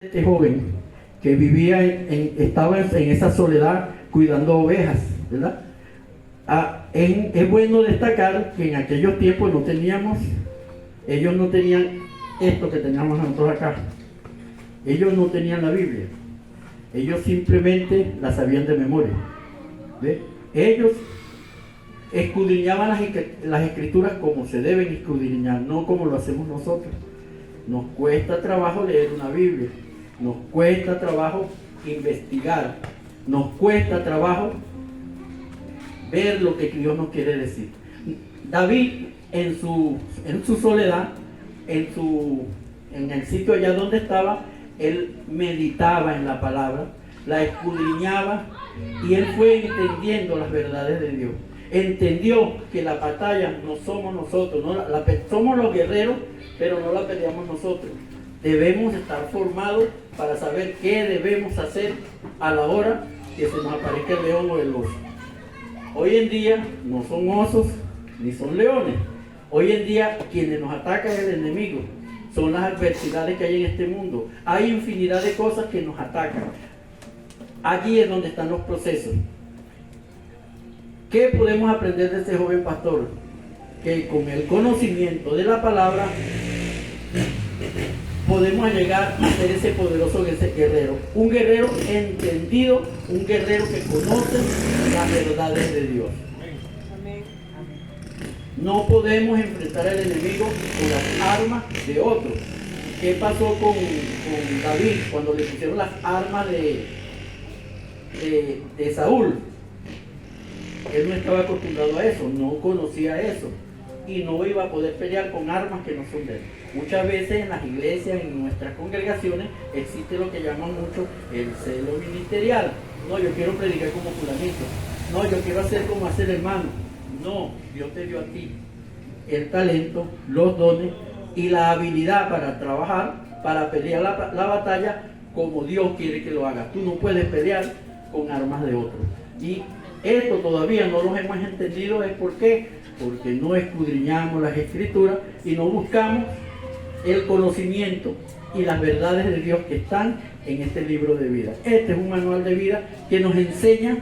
Este joven que vivía estaba en esa soledad cuidando ovejas, ¿verdad? Es bueno destacar que en aquellos tiempos ellos no tenían esto que teníamos nosotros acá. Ellos no tenían la Biblia. Ellos simplemente la sabían de memoria. ¿Ve? Ellos escudriñaban las escrituras como se deben escudriñar, no como lo hacemos nosotros. Nos cuesta trabajo leer una Biblia. Nos cuesta trabajo investigar, nos cuesta trabajo ver lo que Dios nos quiere decir. David en su soledad, en el sitio allá donde estaba, él meditaba en la palabra, la escudriñaba y él fue entendiendo las verdades de Dios. Entendió que la batalla no somos nosotros, somos los guerreros, pero no la peleamos nosotros. Debemos estar formados para saber qué debemos hacer a la hora que se nos aparezca el león o el oso. Hoy en día no son osos ni son leones. Hoy en día quienes nos atacan es el enemigo. Son las adversidades que hay en este mundo. Hay infinidad de cosas que nos atacan. Allí es donde están los procesos. ¿Qué podemos aprender de ese joven pastor? Que con el conocimiento de la palabra podemos llegar a ser ese poderoso guerrero. Un guerrero entendido, un guerrero que conoce las verdades de Dios. No podemos enfrentar al enemigo con las armas de otros. ¿Qué pasó con David cuando le pusieron las armas de Saúl? Él no estaba acostumbrado a eso, no conocía eso y no iba a poder pelear con armas que no son de él. Muchas veces en las iglesias, en nuestras congregaciones, existe lo que llaman mucho el celo ministerial. No, yo quiero predicar como fulanito. No, yo quiero hacer como hace el hermano. No, Dios te dio a ti el talento, los dones y la habilidad para trabajar, para pelear la batalla como Dios quiere que lo hagas. Tú no puedes pelear con armas de otros. Y esto todavía no los hemos entendido. ¿Es por qué? Porque no escudriñamos las escrituras y no buscamos el conocimiento y las verdades de Dios que están en este libro de vida. Este es un manual de vida que nos enseña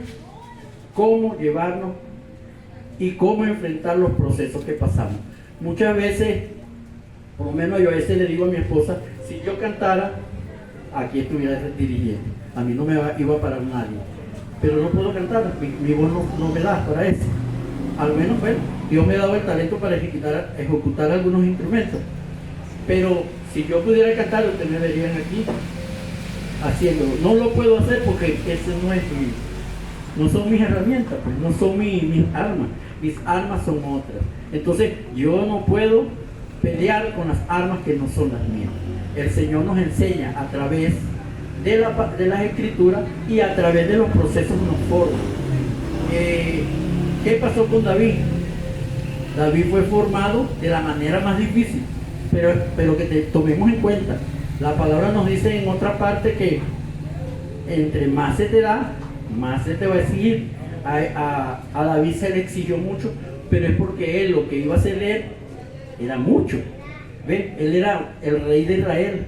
cómo llevarnos y cómo enfrentar los procesos que pasamos. Muchas veces, por lo menos yo a veces le digo a mi esposa, si yo cantara, aquí estuviera dirigiendo. A mí no me iba a parar nadie. Pero no puedo cantar, mi voz no me da para eso. Al menos, bueno, Dios me ha dado el talento para ejecutar algunos instrumentos. Pero si yo pudiera cantar, ustedes me verían aquí haciéndolo. No lo puedo hacer porque ese no son mis herramientas, pues, no son mis armas. Mis armas son otras. Entonces, yo no puedo pelear con las armas que no son las mías. El Señor nos enseña a través de las escrituras y a través de los procesos nos forma. ¿Qué pasó con David? David fue formado de la manera más difícil, pero que tomemos en cuenta, la palabra nos dice en otra parte que entre más se te da, más se te va a exigir. A David se le exigió mucho, pero es porque él lo que iba a hacer era mucho. ¿Ven? Él era el rey de Israel,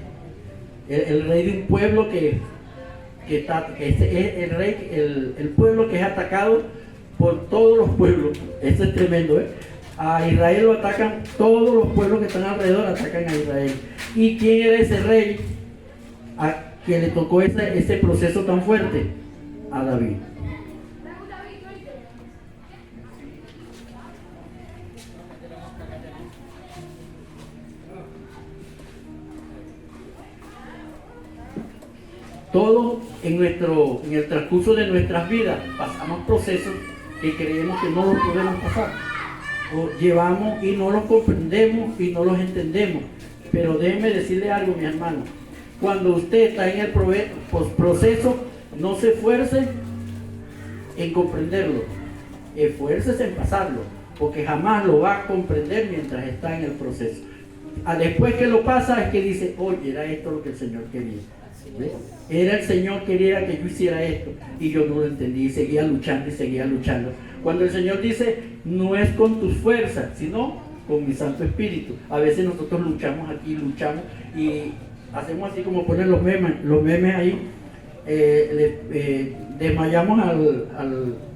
el rey de un pueblo el pueblo que es atacado por todos los pueblos. Eso es tremendo, ¿eh? A Israel lo atacan, todos los pueblos que están alrededor atacan a Israel. ¿Y quién era ese rey que le tocó ese proceso tan fuerte? A David. Todos en el transcurso de nuestras vidas pasamos procesos que creemos que no los podemos pasar. O llevamos y no los comprendemos y no los entendemos. Pero déjenme decirle algo, mi hermano. Cuando usted está en el proceso, no se esfuerce en comprenderlo. Esfuércese en pasarlo, porque jamás lo va a comprender mientras está en el proceso. Después que lo pasa es que dice, oye, era esto lo que el Señor quería. ¿Ves? Era el Señor quería que yo hiciera esto y yo no lo entendí y seguía luchando. Cuando el Señor dice, no es con tus fuerzas, sino con mi Santo Espíritu. A veces nosotros luchamos aquí, y hacemos así como ponen los memes ahí, desmayamos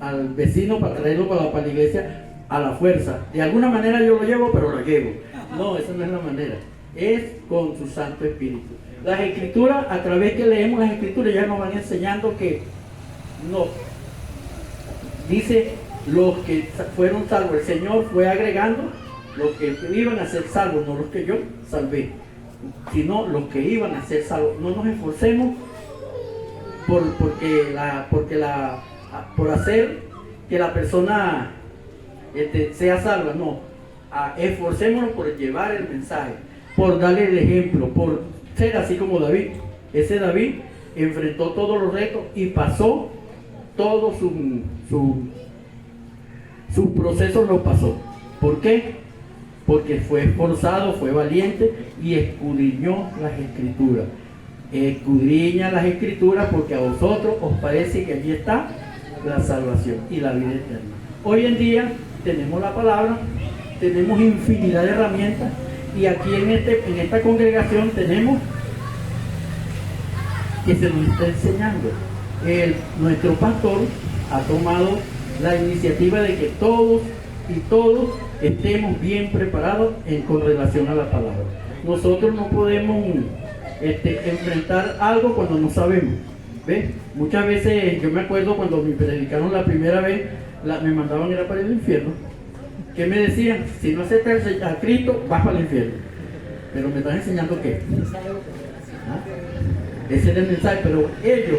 al vecino para traerlo para la iglesia a la fuerza. De alguna manera yo lo llevo, pero lo llevo. No, esa no es la manera. Es con su Santo Espíritu. Las Escrituras, a través que leemos las Escrituras, ya nos van enseñando que no. Dice, los que fueron salvos, el Señor fue agregando los que iban a ser salvos, no los que yo salvé, sino los que iban a ser salvos. No nos esforcemos por hacer que la persona sea salva, no. Esforcémonos por llevar el mensaje, por darle el ejemplo, por ser así como David. Ese David enfrentó todos los retos y pasó todos sus procesos, los pasó. ¿Por qué? Porque fue esforzado, fue valiente y escudriñó las Escrituras. Escudriña las Escrituras porque a vosotros os parece que allí está la salvación y la vida eterna. Hoy en día tenemos la palabra, tenemos infinidad de herramientas, y aquí en esta congregación tenemos que se nos está enseñando. Nuestro pastor ha tomado la iniciativa de que todos estemos bien preparados con relación a la palabra. Nosotros no podemos enfrentar algo cuando no sabemos. ¿Ves? Muchas veces, yo me acuerdo cuando me predicaron la primera vez, me mandaban era para el infierno. ¿Qué me decían? Si no aceptas a Cristo, vas para el infierno. Pero me están enseñando qué. ¿Ah? Ese era el mensaje, pero ellos,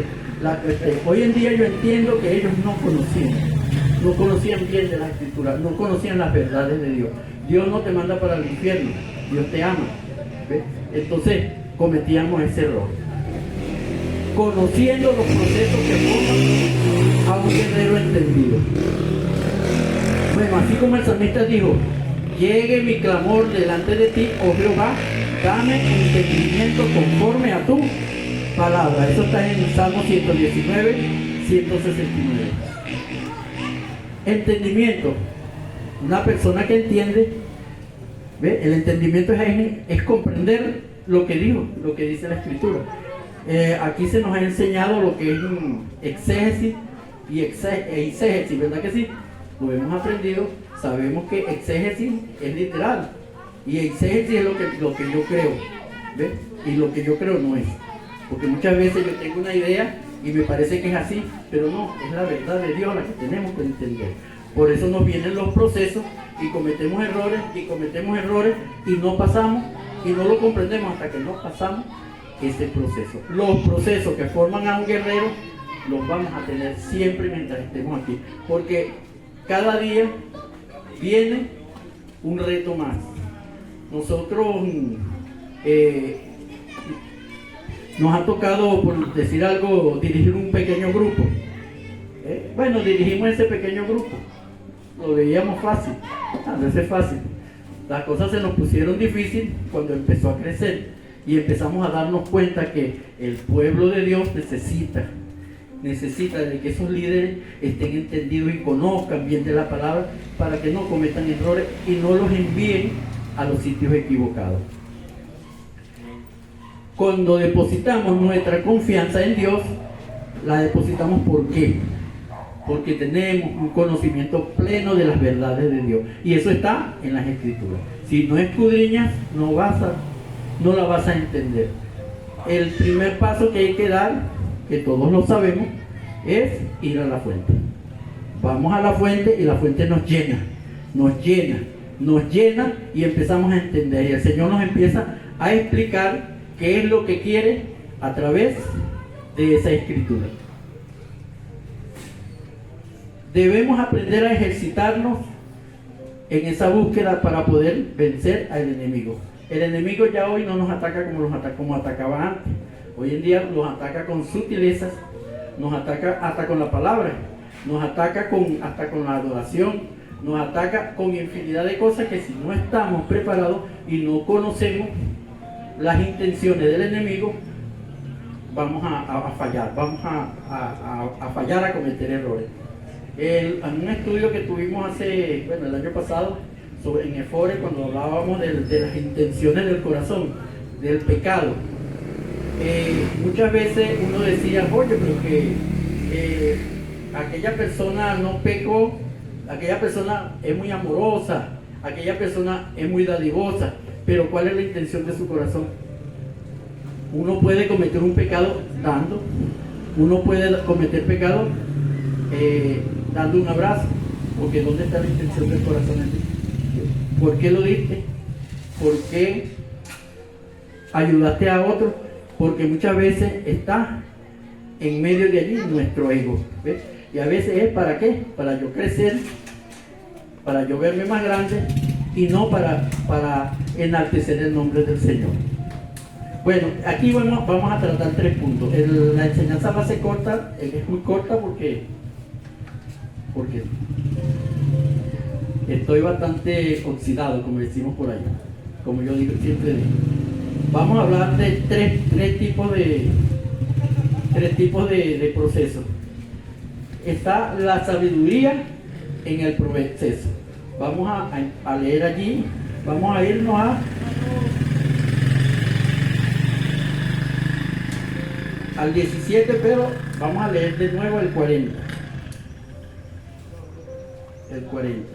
hoy en día yo entiendo que ellos no conocían bien de la Escritura, no conocían las verdades de Dios. Dios no te manda para el infierno, Dios te ama. ¿Ves? Entonces cometíamos ese error, conociendo los procesos que forman a un guerrero entendido. Bueno, así como el salmista dijo, llegue mi clamor delante de ti, oh Jehová, dame entendimiento conforme a tu palabra. Eso está en Salmo 119, 169. Entendimiento. Una persona que entiende, ¿ve? El entendimiento es comprender lo que dijo, lo que dice la Escritura. Aquí se nos ha enseñado lo que es exégesis y eisegesis, ¿verdad que sí? Lo hemos aprendido, sabemos que exégesis es literal y eisegesis es lo que yo creo, ¿ves? Y lo que yo creo no es, porque muchas veces yo tengo una idea y me parece que es así, pero no, es la verdad de Dios la que tenemos que entender. Por eso nos vienen los procesos y cometemos errores y no pasamos y no lo comprendemos hasta que no pasamos ese proceso. Los procesos que forman a un guerrero los vamos a tener siempre mientras estemos aquí, porque cada día viene un reto más. Nosotros nos ha tocado, por decir algo, dirigir un pequeño grupo. Bueno, dirigimos ese pequeño grupo. Lo veíamos fácil. A veces fácil. Las cosas se nos pusieron difícil cuando empezó a crecer y empezamos a darnos cuenta que el pueblo de Dios necesita de que esos líderes estén entendidos y conozcan bien de la palabra para que no cometan errores y no los envíen a los sitios equivocados. Cuando depositamos nuestra confianza en Dios, la depositamos ¿por qué? Porque tenemos un conocimiento pleno de las verdades de Dios, y eso está en las Escrituras. Si no escudriñas, no la vas a entender. El primer paso que hay que dar, que todos lo sabemos, es ir a la fuente. Vamos a la fuente y la fuente nos llena y empezamos a entender, y el Señor nos empieza a explicar qué es lo que quiere a través de esa Escritura. Debemos aprender a ejercitarnos en esa búsqueda para poder vencer al enemigo. El enemigo ya hoy no nos ataca como atacaba antes. Hoy en día nos ataca con sutilezas, nos ataca hasta con la palabra, nos ataca hasta con la adoración, nos ataca con infinidad de cosas que si no estamos preparados y no conocemos las intenciones del enemigo, vamos a fallar, a cometer errores. En un estudio que tuvimos el año pasado en EFORE, cuando hablábamos de las intenciones del corazón, del pecado, Muchas veces uno decía, oye, pero que aquella persona no pecó, aquella persona es muy amorosa, aquella persona es muy dadivosa, pero ¿cuál es la intención de su corazón? Uno puede cometer un pecado dando, uno puede cometer pecado dando un abrazo, porque ¿dónde está la intención del corazón en ti? ¿Por qué lo diste? ¿Por qué ayudaste a otro? Porque muchas veces está en medio de allí nuestro ego, ¿ves? Y a veces es ¿para qué? Para yo crecer, para yo verme más grande y no para enaltecer el nombre del Señor. Bueno, aquí vamos a tratar 3 puntos. La enseñanza va a ser corta, es muy corta porque estoy bastante oxidado, como decimos por ahí, como yo digo, siempre digo. Vamos a hablar de tres tipos de procesos. Está la sabiduría en el proceso. Vamos a leer allí, vamos a irnos al 17, pero vamos a leer de nuevo el 40. El 40.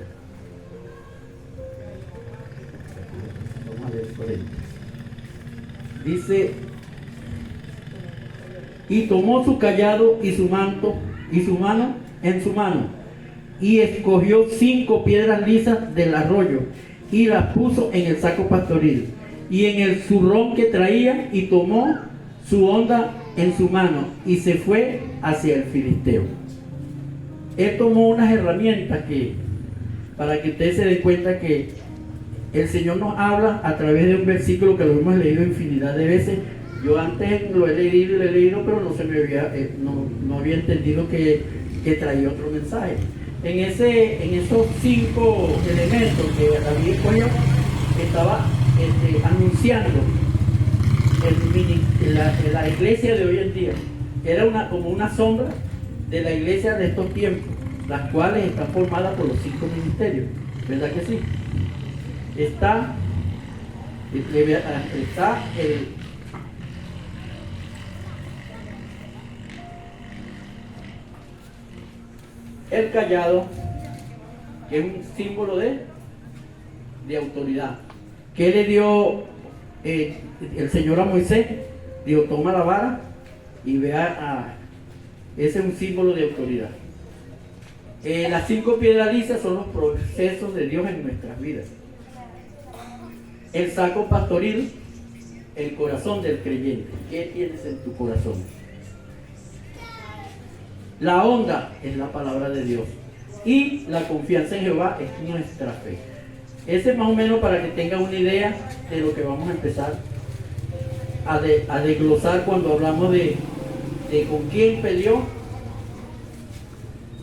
Vamos a leer el 40. Dice: y tomó su cayado y su manto y su mano en su mano, y escogió 5 piedras lisas del arroyo y las puso en el saco pastoril y en el zurrón que traía, y tomó su honda en su mano y se fue hacia el filisteo. Él tomó unas herramientas para que ustedes se den cuenta que el Señor nos habla a través de un versículo que lo hemos leído infinidad de veces. Yo antes lo he leído, pero no había entendido que traía otro mensaje. En esos 5 elementos que David escogió, estaba anunciando la iglesia de hoy en día. Era como una sombra de la iglesia de estos tiempos, las cuales están formadas por los 5 ministerios, ¿verdad que sí? Está el cayado, que es un símbolo de autoridad. ¿Qué le dio el Señor a Moisés? Dijo: toma la vara y vea ese es un símbolo de autoridad. Las 5 piedras lisas son los procesos de Dios en nuestras vidas. El saco pastoril, el corazón del creyente. ¿Qué tienes en tu corazón? La honda es la palabra de Dios. Y la confianza en Jehová es nuestra fe. Ese es más o menos para que tengan una idea de lo que vamos a empezar a desglosar cuando hablamos de con quién peleó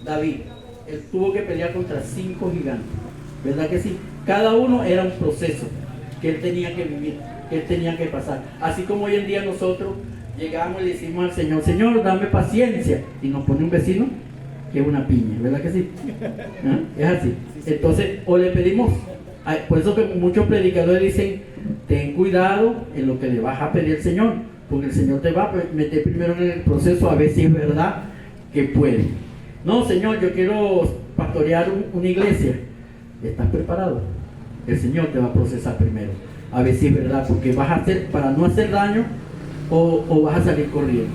David. Él tuvo que pelear contra 5 gigantes, ¿verdad que sí? Cada uno era un proceso que él tenía que vivir, que él tenía que pasar. Así como hoy en día nosotros llegamos y le decimos al Señor: Señor, dame paciencia, y nos pone un vecino que es una piña, ¿verdad que sí? ¿Ah? Es así. Entonces, o le pedimos, por eso que muchos predicadores dicen: ten cuidado en lo que le vas a pedir al Señor, porque el Señor te va a meter primero en el proceso a ver si es verdad que puede. No, Señor, yo quiero pastorear una iglesia. ¿Estás preparado? El Señor te va a procesar primero, a ver si es verdad, porque vas a hacer, para no hacer daño, o vas a salir corriendo,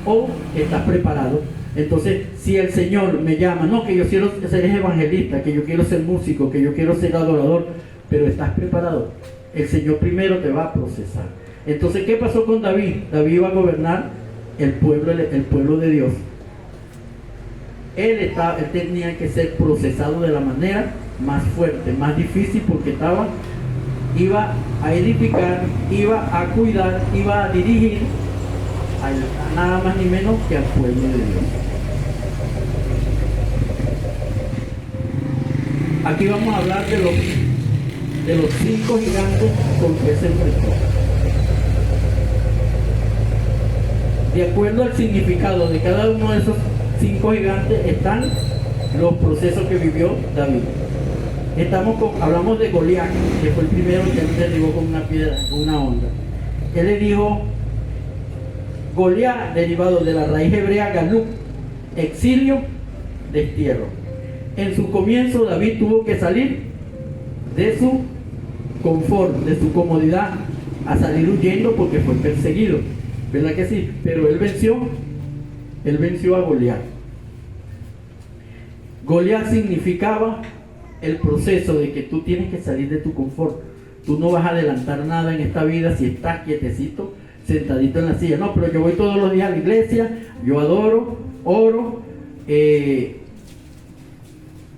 o estás preparado. Entonces, si el Señor me llama, no, que yo quiero ser evangelista, que yo quiero ser músico, que yo quiero ser adorador, pero estás preparado, el Señor primero te va a procesar. Entonces, ¿qué pasó con David? David iba a gobernar el pueblo de Dios. Él tenía que ser procesado de la manera más fuerte, más difícil, porque iba a edificar, iba a cuidar, iba a dirigir a nada más ni menos que al pueblo de Dios. Aquí vamos a hablar de los 5 gigantes con que se enfrentó. De acuerdo al significado de cada uno de esos 5 gigantes están los procesos que vivió David. Hablamos de Goliat, que fue el primero que él derribó con una piedra, con una honda. Él le dijo: Goliat, derivado de la raíz hebrea Galú, exilio, destierro. En su comienzo David tuvo que salir de su confort, de su comodidad, a salir huyendo porque fue perseguido, ¿verdad que sí? Pero él venció a Goliat. Goliat significaba el proceso de que tú tienes que salir de tu confort. Tú no vas a adelantar nada en esta vida si estás quietecito, sentadito en la silla. No, pero yo voy todos los días a la iglesia, yo adoro, oro, y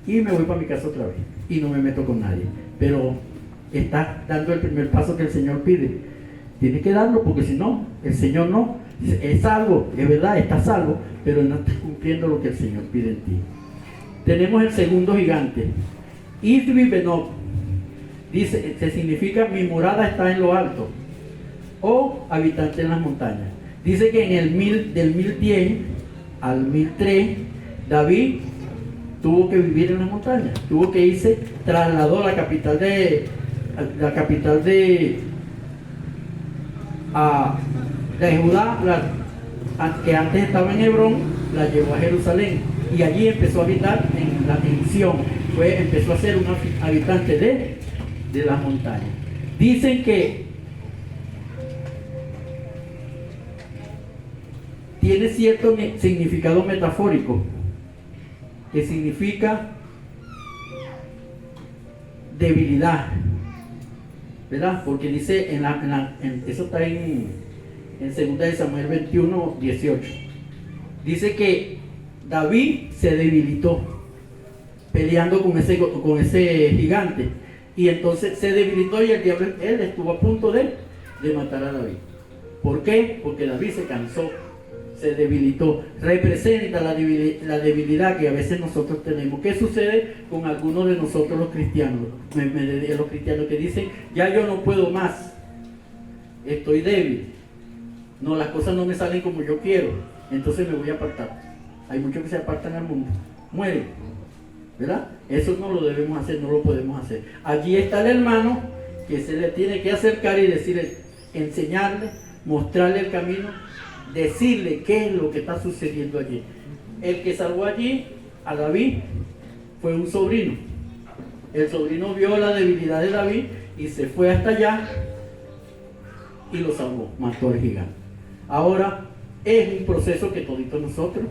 me voy para mi casa otra vez. Y no me meto con nadie. Pero estás dando el primer paso que el Señor pide. Tienes que darlo porque si no, el Señor no. Es salvo, es verdad, está salvo, pero no estás cumpliendo lo que el Señor pide en ti. Tenemos el segundo gigante, Isbi Benob. Dice, que significa mi morada está en lo alto, o habitante en las montañas. Dice que en del 1010 al 1003, David tuvo que vivir en las montañas, tuvo que irse, trasladó la capital de Judá, que antes estaba en Hebrón, la llevó a Jerusalén y allí empezó a habitar en Sión. Empezó a ser un habitante de las montañas. Dicen que tiene cierto significado metafórico, que significa debilidad, ¿verdad? Porque dice, eso está en 2 de Samuel 21, 18. Dice que David se debilitó peleando con ese gigante. Y entonces se debilitó y el diablo, él estuvo a punto de matar a David. ¿Por qué? Porque David se cansó, se debilitó. Representa la debilidad que a veces nosotros tenemos. ¿Qué sucede con algunos de nosotros los cristianos? Los cristianos que dicen, ya yo no puedo más, estoy débil. No, las cosas no me salen como yo quiero, entonces me voy a apartar. Hay muchos que se apartan al mundo, mueren, ¿verdad? Eso no lo debemos hacer, no lo podemos hacer. Allí está el hermano que se le tiene que acercar y decirle, enseñarle, mostrarle el camino, decirle qué es lo que está sucediendo allí. El que salvó allí a David fue un sobrino. El sobrino vio la debilidad de David y se fue hasta allá y lo salvó, mató al gigante. Ahora es un proceso que toditos nosotros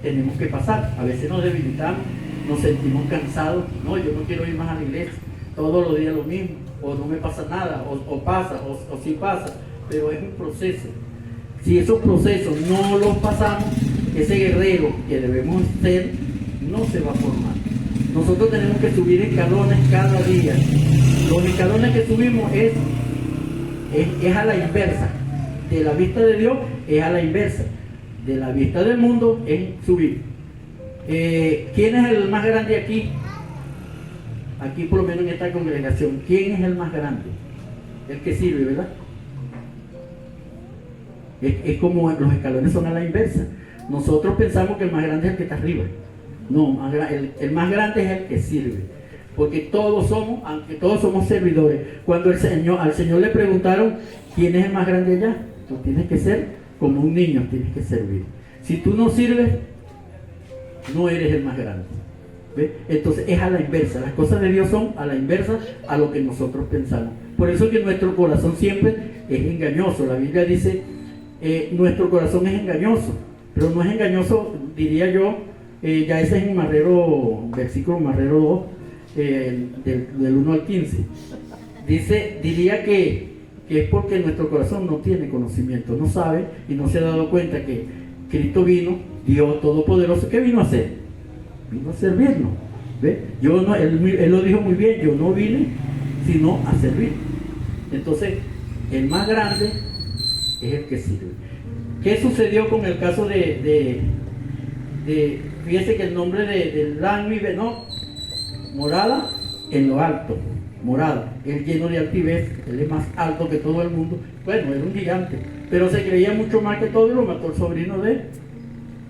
tenemos que pasar. A veces nos debilitamos, nos sentimos cansados. No, yo no quiero ir más a la iglesia, todos los días lo mismo, o no me pasa nada, o pasa, o sí pasa, pero es un proceso. Si esos procesos no los pasamos, ese guerrero que debemos ser no se va a formar. Nosotros tenemos que subir escalones cada día. Los escalones que subimos es a la inversa. De la vista de Dios es a la inversa. De la vista del mundo es subir. ¿Quién es el más grande aquí? Aquí por lo menos en esta congregación. ¿Quién es el más grande? El que sirve, ¿verdad? Es como los escalones son a la inversa. Nosotros pensamos que el más grande es el que está arriba. No, el más grande es el que sirve. Porque aunque todos somos servidores. Cuando al Señor le preguntaron quién es el más grande allá, tú tienes que ser como un niño, tienes que servir. Si tú no sirves, no eres el más grande. ¿Ve? Entonces es a la inversa. Las cosas de Dios son a la inversa a lo que nosotros pensamos. Por eso que nuestro corazón siempre es engañoso. La Biblia dice, nuestro corazón es engañoso. Pero no es engañoso, diría yo, ya ese es en versículo Marrero 2, del 1 al 15. Diría que es porque nuestro corazón no tiene conocimiento, no sabe y no se ha dado cuenta que Cristo vino, Dios Todopoderoso. ¿Qué vino a hacer? Vino a servirnos. ¿Ve? Él lo dijo muy bien, yo no vine sino a servir. Entonces, el más grande es el que sirve. ¿Qué sucedió con el caso fíjese que el nombre de Isbi Benob, morada en lo alto, morada, él lleno de altivez, él es más alto que todo el mundo. Bueno, era un gigante, pero se creía mucho más que todo y lo mató el sobrino de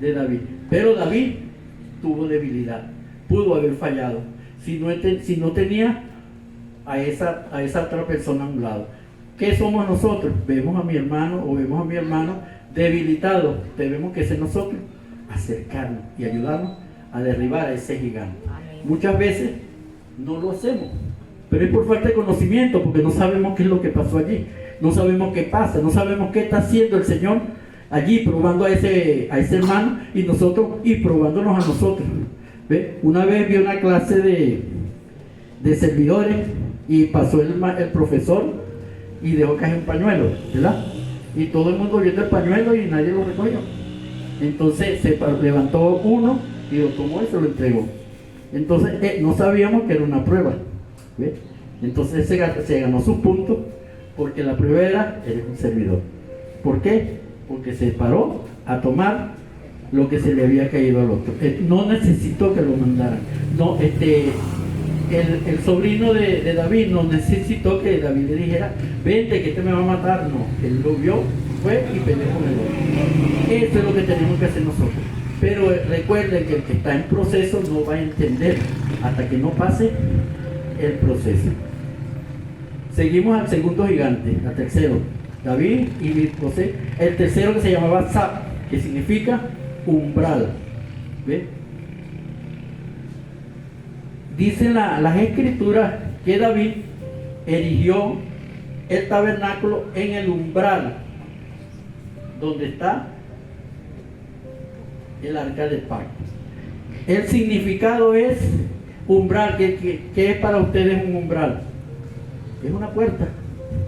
David. Pero David tuvo debilidad, pudo haber fallado si no tenía a esa otra persona a un lado. ¿Qué somos nosotros? Vemos a mi hermano o vemos a mi hermano debilitado. Debemos que ser nosotros acercarnos y ayudarnos a derribar a ese gigante. Muchas veces no lo hacemos, pero es por falta de conocimiento, porque no sabemos qué es lo que pasó allí, no sabemos qué pasa, no sabemos qué está haciendo el Señor allí, probando a ese hermano y probándonos a nosotros. ¿Ve? Una vez vi una clase de servidores y pasó el profesor y dejó caer un pañuelo, ¿verdad? Y todo el mundo viendo el pañuelo y nadie lo recogió. Entonces se levantó uno y lo tomó y se lo entregó. Entonces no sabíamos que era una prueba. ¿Ve? Entonces se ganó sus puntos porque la prueba era, eres un servidor. ¿Por qué? Porque se paró a tomar lo que se le había caído al otro. No necesitó que lo mandaran. No, el sobrino de David no necesitó que David le dijera, vente que este me va a matar. No, él lo vio, fue y peleó con el otro. Eso es lo que tenemos que hacer nosotros. Pero recuerden que el que está en proceso no va a entender hasta que no pase el proceso. Seguimos al segundo gigante, al tercero, David y José. El tercero que se llamaba Zap, que significa umbral. ¿Ve? Dicen las escrituras que David erigió el tabernáculo en el umbral donde está el arca del pacto. El significado es umbral. ¿Qué es para ustedes un umbral? Es una puerta.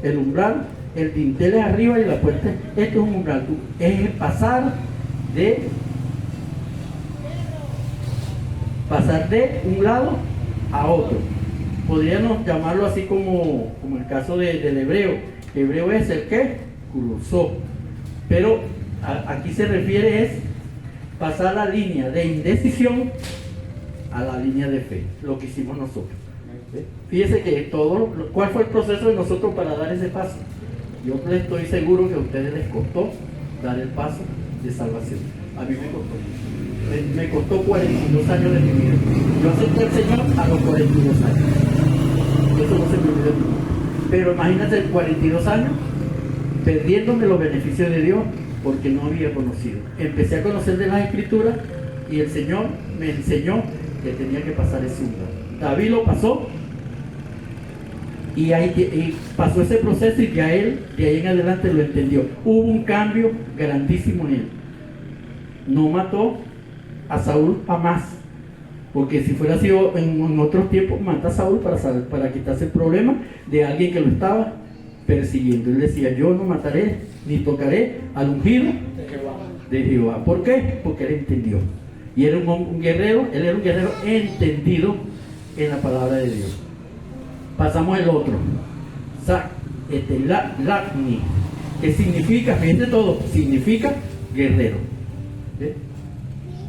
El umbral, el dintel es arriba y la puerta, esto es un umbral. Es el pasar de un lado a otro. Podríamos llamarlo así como el caso del hebreo. El hebreo es el que cruzó, pero aquí se refiere es pasar la línea de indecisión a la línea de fe, lo que hicimos nosotros. ¿Ve? Fíjese que ¿cuál fue el proceso de nosotros para dar ese paso? Yo estoy seguro que a ustedes les costó dar el paso de salvación. A mí me costó 42 años de mi vida. Yo acepté al Señor a los 42 años. Eso no se me olvidó nunca. Pero imagínate 42 años perdiéndome los beneficios de Dios porque no había conocido. Empecé a conocer de las Escrituras y el Señor me enseñó que tenía que pasar ese umbral. David lo pasó y pasó ese proceso y ya él de ahí en adelante lo entendió. Hubo un cambio grandísimo en él. No mató a Saúl jamás, porque si fuera así en otros tiempos, mata a Saúl para quitarse el problema de alguien que lo estaba persiguiendo. Él decía, yo no mataré ni tocaré al ungido de Jehová. ¿Por qué? Porque él entendió. Y era un guerrero, él era un guerrero entendido en la palabra de Dios. Pasamos al otro. Lacni, que significa, fíjense todo, significa guerrero. ¿Ve?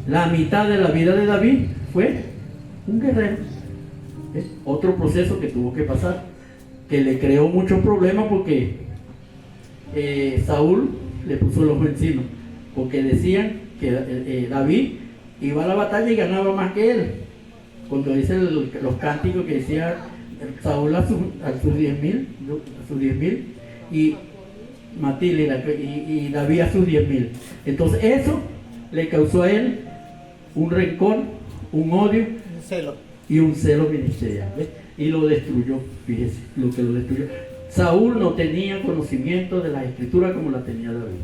La mitad de la vida de David fue un guerrero. ¿Ve? Otro proceso que tuvo que pasar, que le creó muchos problemas porque Saúl le puso el ojo encima, porque decían que David iba a la batalla y ganaba más que él. Cuando dicen los cánticos que decía Saúl a sus 10,000 y Matil y David a sus 10,000. Entonces eso le causó a él un rencor, un odio, y un celo ministerial. ¿Ves? Y lo destruyó. Fíjese lo que lo destruyó. Saúl no tenía conocimiento de las Escrituras como la tenía David.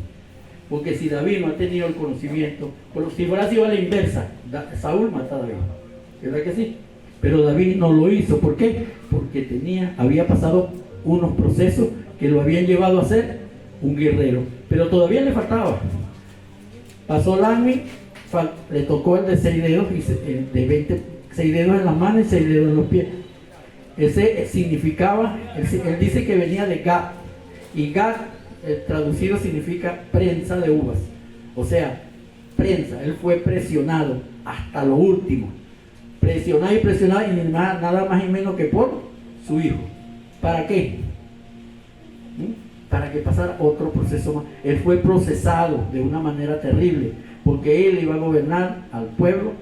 Porque si David no ha tenido el conocimiento, si fuera sido a la inversa, Saúl mata a David. ¿Verdad que sí? Pero David no lo hizo. ¿Por qué? Porque había pasado unos procesos que lo habían llevado a ser un guerrero. Pero todavía le faltaba. Pasó Lacni, le tocó el de 6 dedos, de 6 dedos en las manos y 6 dedos en los pies. Ese significaba, él dice que venía de Gad. Y Gad, traducido, significa prensa de uvas. O sea, prensa. Él fue presionado hasta lo último. Presionado y nada más y menos que por su hijo. ¿Para qué? Para que pasara otro proceso más. Él fue procesado de una manera terrible, porque él iba a gobernar al pueblo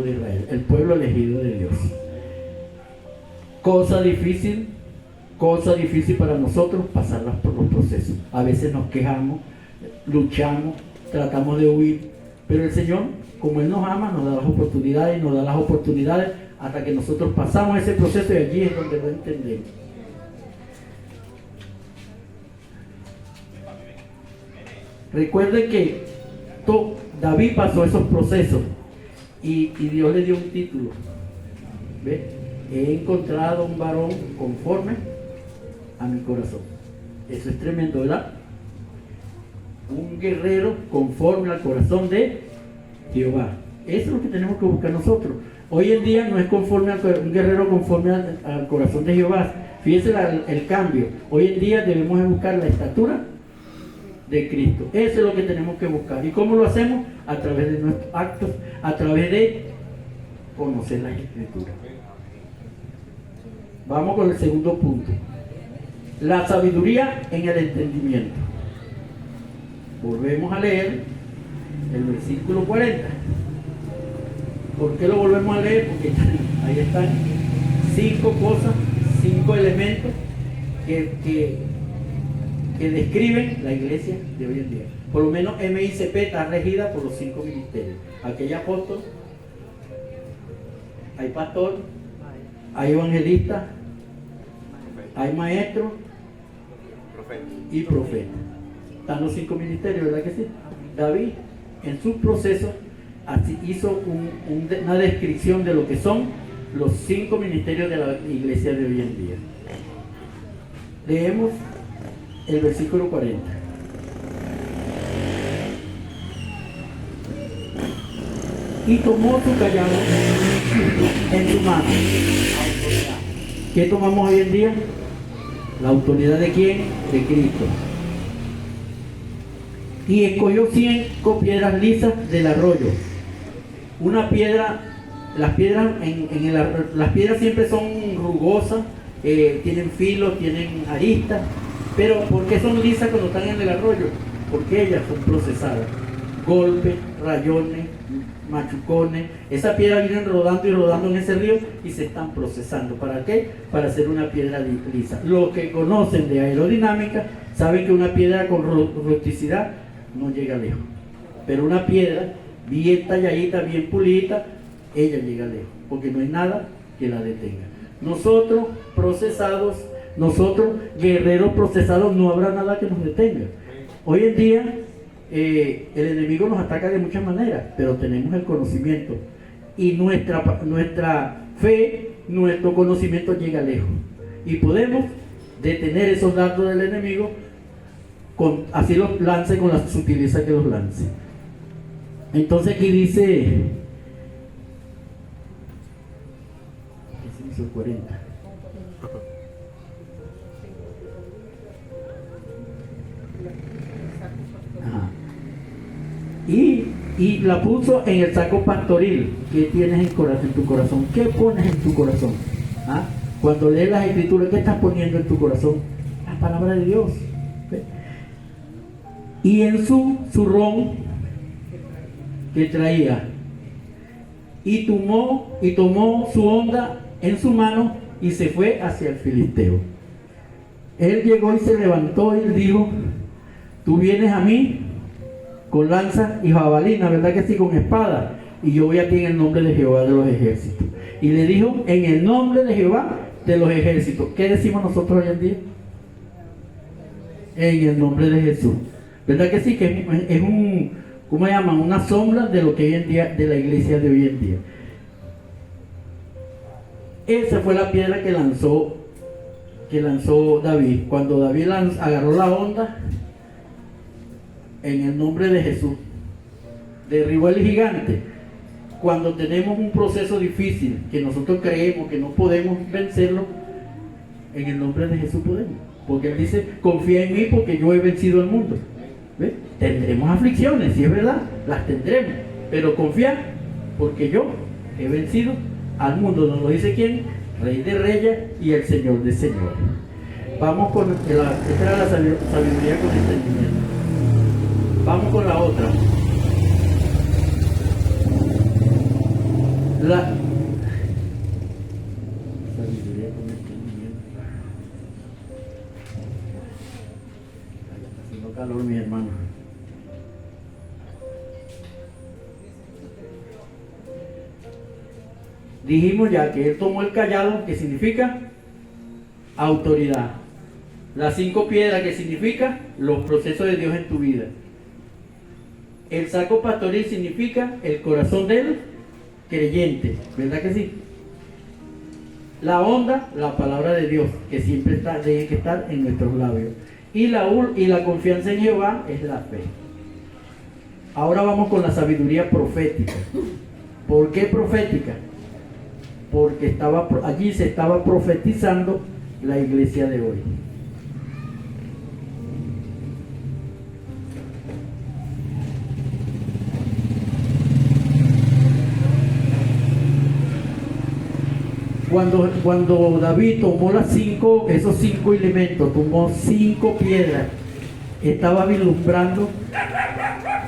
de Israel, el pueblo elegido de Dios. Cosa difícil cosa difícil para nosotros pasarlas por los procesos. A veces nos quejamos, luchamos, tratamos de huir, pero el Señor, como Él nos ama, nos da las oportunidades y nos da las oportunidades hasta que nosotros pasamos ese proceso, y allí es donde lo entendemos. Recuerden que David pasó esos procesos y Dios le dio un título. ¿Ve? He encontrado un varón conforme a mi corazón. Eso es tremendo, ¿verdad? Un guerrero conforme al corazón de Jehová. Eso es lo que tenemos que buscar nosotros. Hoy en día no es conforme un guerrero conforme al corazón de Jehová. Fíjense el cambio. Hoy en día debemos buscar la estatura de Cristo. Eso es lo que tenemos que buscar. ¿Y cómo lo hacemos? A través de nuestros actos, a través de conocer las Escrituras. Vamos con el segundo punto. La sabiduría en el entendimiento. Volvemos a leer el versículo 40. ¿Por qué lo volvemos a leer? Porque ahí están 5 cosas, 5 elementos que describen la iglesia de hoy en día. Por lo menos MICP está regida por los 5 ministerios. Aquí hay apóstol, hay pastor, hay evangelista, hay maestro y profeta. Están los 5 ministerios, ¿verdad que sí? David, en su proceso, así hizo una descripción de lo que son los 5 ministerios de la iglesia de hoy en día. Leemos el versículo 40. Y tomó su callado en su mano. ¿Qué tomamos hoy en día? ¿La autoridad de quién? De Cristo. Y escogió 5 piedras lisas del arroyo. Una piedra, las piedras siempre son rugosas, tienen filos, tienen aristas. Pero ¿por qué son lisas cuando están en el arroyo? Porque ellas son procesadas. Golpes, rayones, machucones. Esa piedra vienen rodando y rodando en ese río y se están procesando. ¿Para qué? Para hacer una piedra lisa. Los que conocen de aerodinámica saben que una piedra con rusticidad no llega lejos. Pero una piedra bien talladita, bien pulida, ella llega lejos. Porque no hay nada que la detenga. Nosotros procesados, nosotros guerreros procesados, no habrá nada que nos detenga. Hoy en día el enemigo nos ataca de muchas maneras, pero tenemos el conocimiento y nuestra fe, nuestro conocimiento llega lejos y podemos detener esos dardos del enemigo así los lance con la sutileza que los lance. Entonces aquí dice 40. Ajá. Y la puso en el saco pastoril. ¿Qué tienes en tu corazón? ¿Qué pones en tu corazón? ¿Ah? Cuando lees las escrituras, ¿qué estás poniendo en tu corazón? La palabra de Dios. ¿Ve? Y en su zurrón que traía, y tomó su honda en su mano y se fue hacia el filisteo. Él llegó y se levantó y dijo: tú vienes a mí con lanza y jabalina, ¿verdad que sí? Con espada, y yo voy a ti en el nombre de Jehová de los ejércitos. Y le dijo: en el nombre de Jehová de los ejércitos. ¿Qué decimos nosotros hoy en día? En el nombre de Jesús. ¿Verdad que sí? Que es ¿cómo llaman? Una sombra de lo que hoy en día, de la iglesia de hoy en día. Esa fue la piedra que lanzó David. Cuando David agarró la onda, en el nombre de Jesús, derribó el gigante. Cuando tenemos un proceso difícil, que nosotros creemos que no podemos vencerlo, en el nombre de Jesús podemos. Porque Él dice: confía en mí porque yo he vencido al mundo. ¿Ve? Tendremos aflicciones, si es verdad, las tendremos, pero confía porque yo he vencido al mundo. Nos lo dice ¿quién? Rey de reyes y el Señor de señores. Vamos con esta era la sabiduría con entendimiento. Vamos con la otra. La sabiduría con entendimiento. Dijimos ya que él tomó el callado, que significa autoridad. Las 5 piedras, que significa los procesos de Dios en tu vida. El saco pastoril significa el corazón del creyente, ¿verdad que sí? La onda, la palabra de Dios, que siempre debe que estar en nuestros labios. Y la confianza en Jehová es la fe. Ahora vamos con la sabiduría profética. ¿Por qué profética? Porque allí se estaba profetizando la iglesia de hoy. Cuando David tomó esos 5 elementos, tomó 5 piedras, estaba vislumbrando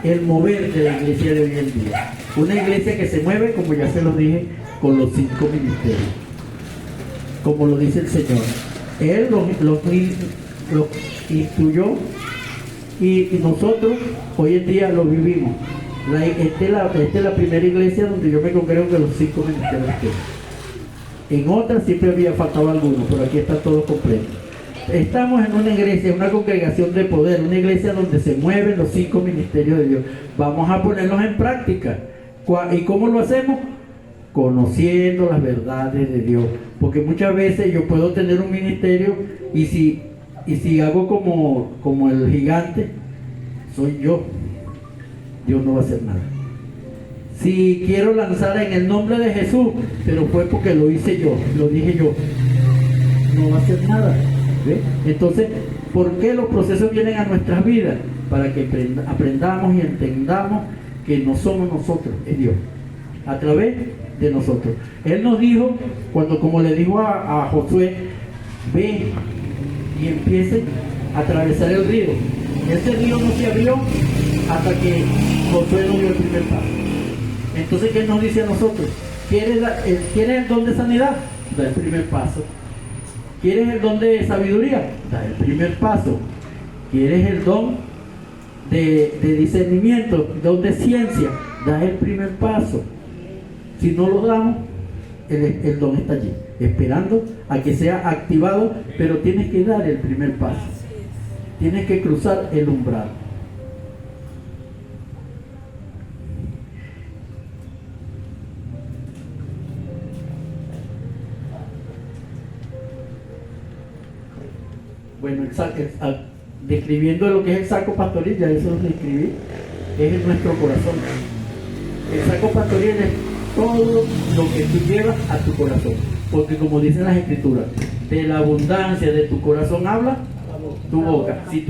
el mover de la iglesia de hoy en día. Una iglesia que se mueve, como ya se lo dije, con los 5 ministerios, como lo dice el Señor. Él los instruyó y nosotros hoy en día lo vivimos. Esta es la primera iglesia donde yo me congrego que los 5 ministerios tienen. En otras siempre había faltado alguno, pero aquí está todo completo. Estamos en una iglesia, una congregación de poder, una iglesia donde se mueven los 5 ministerios de Dios. Vamos a ponerlos en práctica. ¿Y cómo lo hacemos? Conociendo las verdades de Dios. Porque muchas veces yo puedo tener un ministerio y si hago como el gigante, soy yo. Dios no va a hacer nada. Si quiero lanzar en el nombre de Jesús, pero fue porque lo hice yo, lo dije yo, no va a hacer nada. ¿Ve? Entonces, ¿por qué los procesos vienen a nuestras vidas? Para que aprendamos y entendamos que no somos nosotros, es Dios, a través de nosotros. Él nos dijo, como le dijo a Josué, ve y empiece a atravesar el río. Ese río no se abrió hasta que Josué no dio el primer paso. Entonces, ¿qué nos dice a nosotros? ¿Quieres el don de sanidad? Da el primer paso. ¿Quieres el don de sabiduría? Da el primer paso. ¿Quieres el don de discernimiento, don de ciencia? Da el primer paso. Si no lo damos, el don está allí, esperando a que sea activado, pero tienes que dar el primer paso. Tienes que cruzar el umbral. Bueno, describiendo lo que es el saco pastoril, ya eso lo describí, es en nuestro corazón. El saco pastoril es todo lo que tú llevas a tu corazón, porque como dicen las escrituras, de la abundancia de tu corazón habla tu boca. Si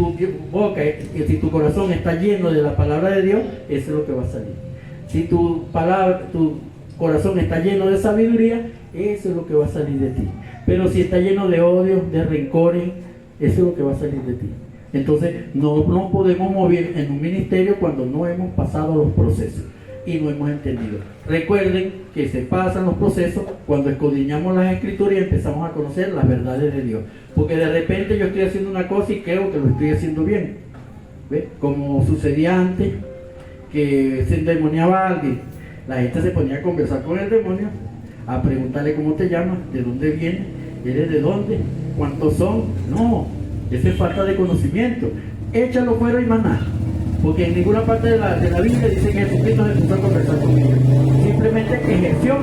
tu corazón está lleno de la palabra de Dios, eso es lo que va a salir. Si tu corazón está lleno de sabiduría, eso es lo que va a salir de ti. Pero si está lleno de odio, de rencores, eso es lo que va a salir de ti. Entonces no podemos mover en un ministerio cuando no hemos pasado los procesos y no hemos entendido. Recuerden que se pasan los procesos cuando escudriñamos las escrituras y empezamos a conocer las verdades de Dios. Porque de repente yo estoy haciendo una cosa y creo que lo estoy haciendo bien. ¿Ve? Como sucedía antes, que se endemoniaba a alguien. La gente se ponía a conversar con el demonio, a preguntarle cómo te llamas, de dónde vienes, eres de dónde, cuántos son. No, eso es falta de conocimiento. Échalo fuera y maná. Porque en ninguna parte de la Biblia dice que Jesucristo se puso a conversar con ellos. Simplemente ejerció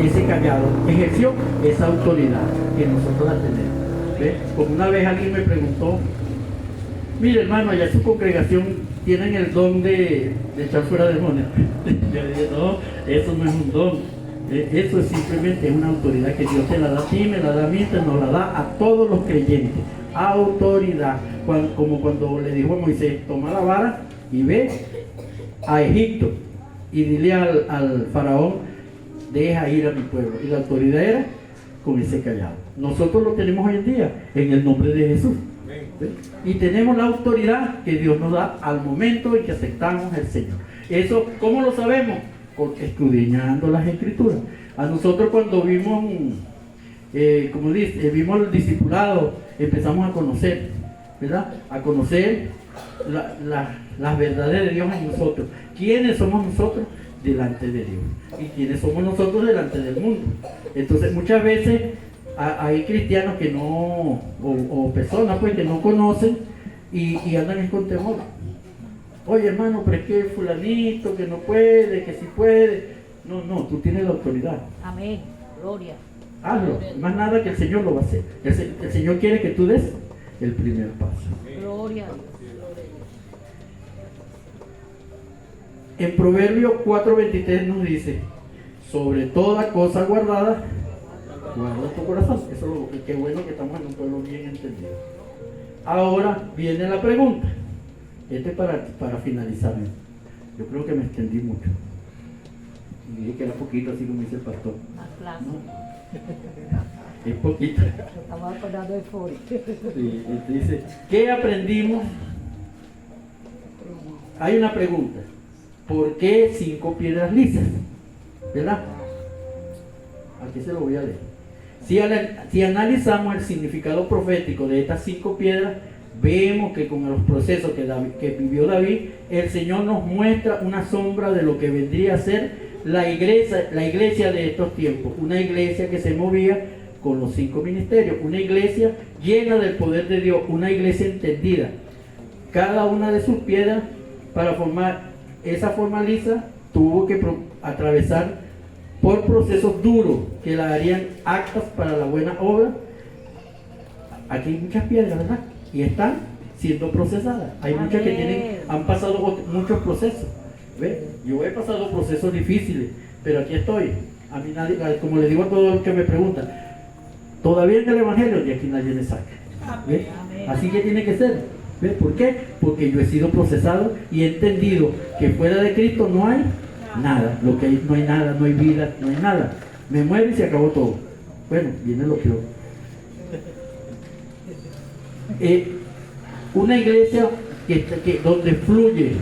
ese callado, ejerció esa autoridad que nosotros la tenemos. ¿Ve? Como una vez alguien me preguntó, mire hermano, allá en su congregación tienen el don de echar fuera demonios. Yo dije, no, eso no es un don. Eso es simplemente una autoridad que Dios te la da a ti, me la da a mí, te nos la da a todos los creyentes. Autoridad, como cuando le dijo a Moisés, toma la vara y ve a Egipto y dile al faraón, deja ir a mi pueblo. Y la autoridad era con ese callado. Nosotros lo tenemos hoy en día en el nombre de Jesús. ¿Ve? Y tenemos la autoridad que Dios nos da al momento en que aceptamos el Señor. Eso, ¿cómo lo sabemos? Porque escudriñando las escrituras. A nosotros cuando vimos vimos el discipulado, empezamos a conocer, ¿verdad? A conocer las verdades de Dios en nosotros. ¿Quiénes somos nosotros? delante de Dios. ¿Y quiénes somos nosotros delante del mundo? Entonces muchas veces hay cristianos que no, o personas pues que no conocen y andan con temor. Oye hermano, pero es que fulanito que no puede, que sí puede. No, tú tienes la autoridad. Amén. Gloria. Hazlo, más nada que el Señor lo va a hacer. El Señor quiere que tú des el primer paso. Gloria. En Proverbios 4:23 nos dice: sobre toda cosa guardada, guarda tu corazón. Eso es lo que qué bueno que estamos en un pueblo bien entendido. Ahora viene la pregunta. Este es para finalizar. Yo creo que me extendí mucho. Y dije que era poquito, así como dice el pastor. Más clase. No, es poquito. Estamos acordando de Fori. Sí, dice, ¿qué aprendimos? Hay una pregunta. ¿Por qué 5 piedras lisas? ¿Verdad? Aquí se lo voy a leer. Si analizamos el significado profético de estas 5 piedras, vemos que con los procesos que vivió David, el Señor nos muestra una sombra de lo que vendría a ser la iglesia de estos tiempos. Una iglesia que se movía con los 5 ministerios, una iglesia llena del poder de Dios, una iglesia entendida. Cada una de sus piedras, para formar esa forma lisa, tuvo que atravesar por procesos duros que la harían aptas para la buena obra. Aquí hay muchas piedras, ¿verdad? Y están siendo procesadas. Hay muchas que han pasado muchos procesos. ¿Ve? Yo he pasado procesos difíciles, pero aquí estoy. A mí nadie, como le digo a todos los que me preguntan, todavía en el Evangelio de aquí nadie me saca. ¿Ve? Así que tiene que ser. ¿Ve? ¿Por qué? Porque yo he sido procesado y he entendido que fuera de Cristo no hay nada. Lo que hay, no hay nada, no hay vida, no hay nada. Me muero y se acabó todo. Bueno, viene lo peor. Una iglesia donde fluye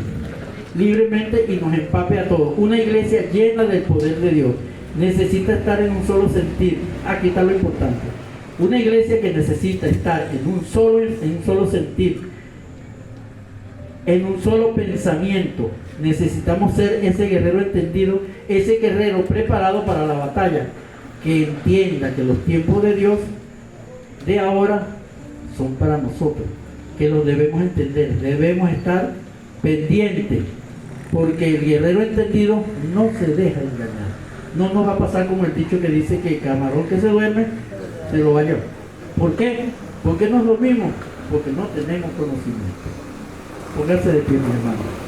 libremente y nos empape a todos. Una iglesia llena del poder de Dios necesita estar en un solo sentir. Aquí está lo importante. Una iglesia que necesita estar en un solo sentir, en un solo pensamiento. Necesitamos ser ese guerrero entendido, ese guerrero preparado para la batalla, que entienda que los tiempos de Dios de ahora son para nosotros, que los debemos entender, debemos estar pendientes, porque el guerrero entendido no se deja engañar. No nos va a pasar como el dicho que dice que el camarón que se duerme se lo va a llevar. ¿Por qué? ¿Por qué nos dormimos? Porque no tenemos conocimiento. Pónganse de pie, mi hermano.